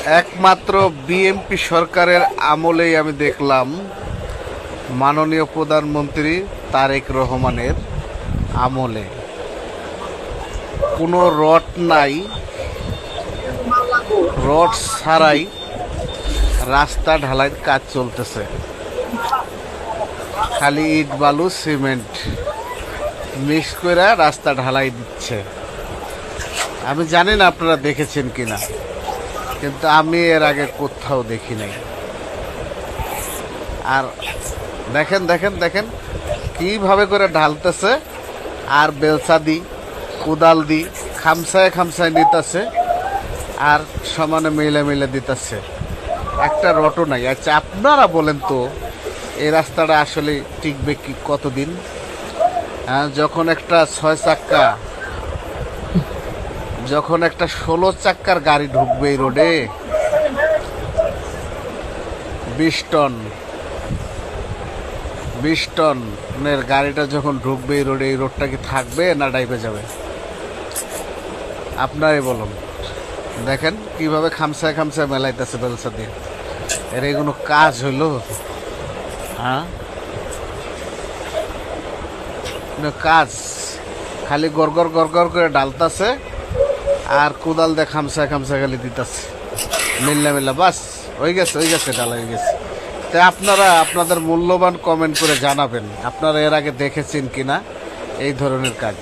একমাত্র বিএনপি সরকারের আমলেই আমি দেখলাম মাননীয় প্রধানমন্ত্রী তারেক রহমানের আমলে কোনো রড নাই, রড ছাড়াই রাস্তা ঢালাইয়ের কাজ চলতেছে। খালি ইট বালু সিমেন্ট মিক্স করে রাস্তা ঢালাই দিচ্ছে। আমি জানি না আপনারা দেখেছেন কিনা, কিন্তু আমি এর আগে কোথাও দেখি নাই। আর দেখেন দেখেন দেখেন কিভাবে করে ঢালতেছে, আর বেলসা দি কোদাল দি খামসায় খামসায় নিতেছে, আর সমানে মিলে মিলে দিতেছে। একটা রটো নাই। আচ্ছা আপনারা বলেন তো, এই রাস্তাটা আসলে টিকবে কি কতদিন? যখন একটা 6 চাক্কা, যখন একটা 16 চাক্কার গাড়ি ঢুকবে এই রোডে, 20 টনের গাড়িটা যখন ঢুকবে এই রোডে, এই রোডটা কি থাকবে না ডাইবে যাবে? আপনারাই বলুন। দেখেন কিভাবে খামসায় খামসায় মেলাইতেছে বেলসা দিয়ে। এর কোনো কাজ হইল? হ্যাঁ, কাজ খালি গড়গড় গড়গড় করে ডালতাছে, আর কোদাল দিয়ে খামসায় খামসায় খালি দিতেছে, মিল্লা মিল্লা বাস হয়ে গেছে ডালা হয়ে গেছে। তাই আপনারা আপনাদের মূল্যবান কমেন্ট করে জানাবেন আপনারা এর আগে দেখেছেন কিনা এই ধরনের কাজ।